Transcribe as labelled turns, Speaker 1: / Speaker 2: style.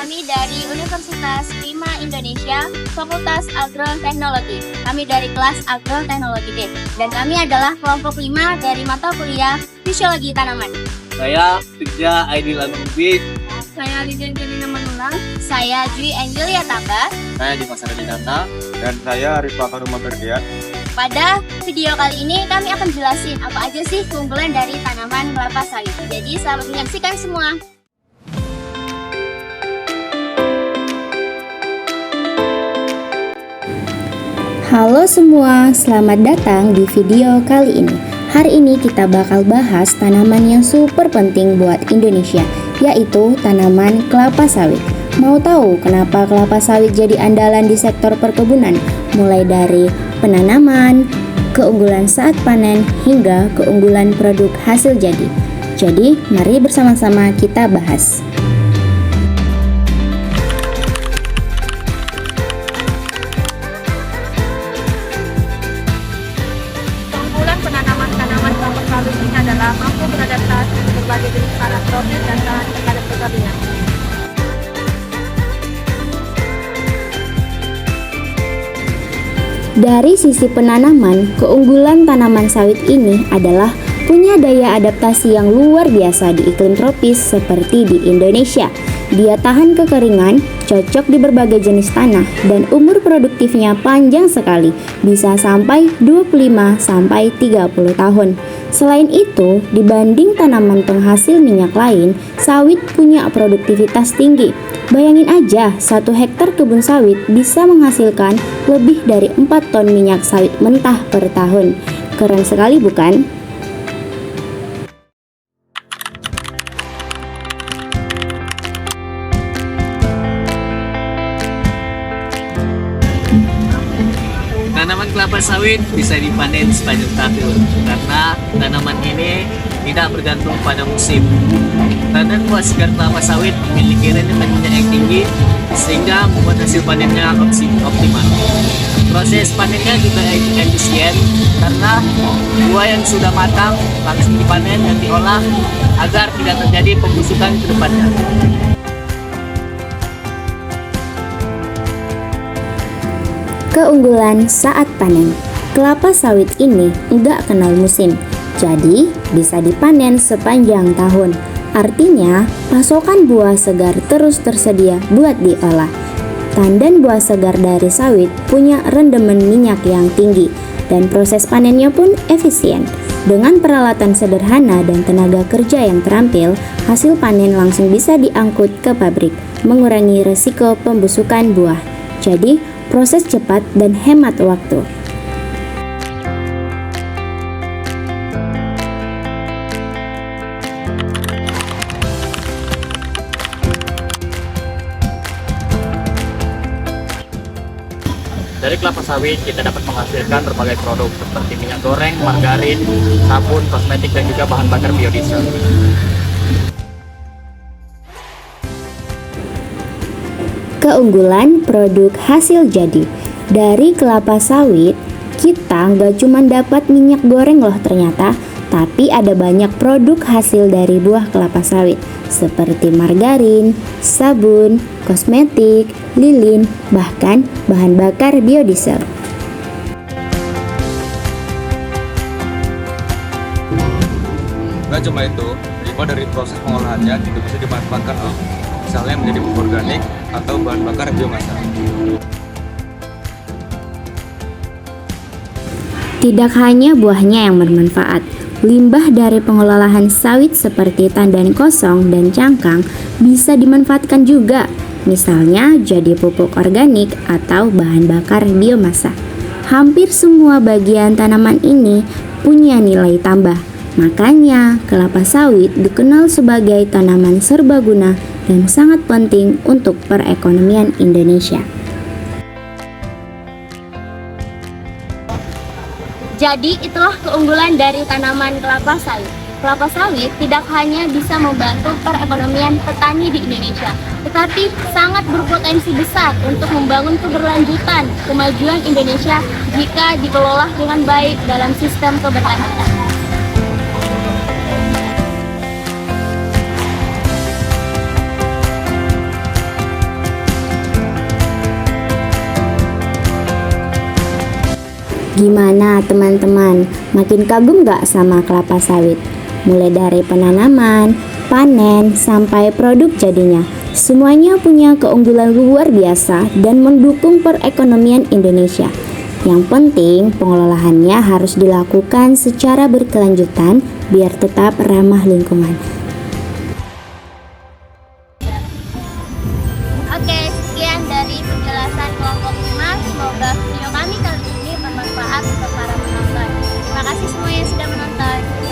Speaker 1: Kami dari Universitas Prima Indonesia, Fakultas Agroteknologi. Kami dari kelas Agroteknologi D. Dan kami adalah kelompok 5 dari mata kuliah Fisiologi Tanaman.
Speaker 2: Saya Firja Aidil Anubi.
Speaker 1: Saya Lidian Janina Manulang. Saya Dwi Angelia Tamba.
Speaker 2: Saya Dimas Dinata.
Speaker 3: Dan saya Arif Fakaruma Berdiat.
Speaker 1: Pada video kali ini kami akan jelasin apa aja sih keunggulan dari tanaman kelapa sawit. Jadi selamat menyaksikan semua.
Speaker 4: Halo semua, selamat datang di video kali ini. Hari ini kita bakal bahas tanaman yang super penting buat Indonesia, yaitu tanaman kelapa sawit. Mau tahu kenapa kelapa sawit jadi andalan di sektor perkebunan? Mulai dari penanaman, keunggulan saat panen, hingga keunggulan produk hasil jadi. Jadi, mari bersama-sama kita bahas.
Speaker 1: Keunggulan penanaman tanaman kelapa sawit ini adalah mampu beradaptasi berbagai jenis tanah tropis dan tahan terhadap kekeringan.
Speaker 4: Dari sisi penanaman, keunggulan tanaman sawit ini adalah punya daya adaptasi yang luar biasa di iklim tropis seperti di Indonesia. Dia tahan kekeringan, cocok di berbagai jenis tanah, dan umur produktifnya panjang sekali, bisa sampai 25-30 tahun. Selain itu, dibanding tanaman penghasil minyak lain, sawit punya produktivitas tinggi. Bayangin aja, 1 hektar kebun sawit bisa menghasilkan lebih dari 4 ton minyak sawit mentah per tahun. Keren sekali bukan?
Speaker 2: Tanaman kelapa sawit bisa dipanen sepanjang tahun karena tanaman ini tidak bergantung pada musim. Tandan buah segar kelapa sawit memiliki rendemen minyak yang tinggi sehingga membuat hasil panennya optimal. Proses panennya juga efisien karena buah yang sudah matang langsung dipanen dan diolah agar tidak terjadi pembusukan ke depannya.
Speaker 4: Keunggulan saat panen. Kelapa sawit ini enggak kenal musim, jadi bisa dipanen sepanjang tahun. Artinya, pasokan buah segar terus tersedia buat diolah. Tandan buah segar dari sawit punya rendemen minyak yang tinggi, dan proses panennya pun efisien. Dengan peralatan sederhana dan tenaga kerja yang terampil, hasil panen langsung bisa diangkut ke pabrik, mengurangi resiko pembusukan buah. Jadi, proses cepat dan hemat waktu.
Speaker 2: Dari kelapa sawit kita dapat menghasilkan berbagai produk seperti minyak goreng, margarin, sabun, kosmetik, dan juga bahan bakar biodiesel.
Speaker 4: Keunggulan produk hasil jadi. Dari kelapa sawit, kita nggak cuma dapat minyak goreng loh ternyata, tapi ada banyak produk hasil dari buah kelapa sawit seperti margarin, sabun, kosmetik, lilin, bahkan bahan bakar biodiesel.
Speaker 3: Nggak cuma itu, limbah dari proses pengolahannya juga bisa dimanfaatkan loh. Misalnya menjadi pupuk organik atau bahan bakar biomasa.
Speaker 4: Tidak hanya buahnya yang bermanfaat, limbah dari pengolahan sawit seperti tandan kosong dan cangkang bisa dimanfaatkan juga, misalnya jadi pupuk organik atau bahan bakar biomasa. Hampir semua bagian tanaman ini punya nilai tambah, makanya kelapa sawit dikenal sebagai tanaman serbaguna dan sangat penting untuk perekonomian Indonesia.
Speaker 1: Jadi itulah keunggulan dari tanaman kelapa sawit. Kelapa sawit tidak hanya bisa membantu perekonomian petani di Indonesia, tetapi sangat berpotensi besar untuk membangun keberlanjutan kemajuan Indonesia jika dikelola dengan baik dalam sistem keberlanjutan.
Speaker 4: Gimana teman-teman? Makin kagum gak sama kelapa sawit? Mulai dari penanaman, panen, sampai produk jadinya. Semuanya punya keunggulan luar biasa dan mendukung perekonomian Indonesia. Yang penting pengelolaannya harus dilakukan secara berkelanjutan biar tetap ramah lingkungan.
Speaker 1: Oke, sekian dari penjelasan kelompok 5. Semoga video kami kali ini bermanfaat untuk para penonton. Terima kasih semua yang sudah menonton.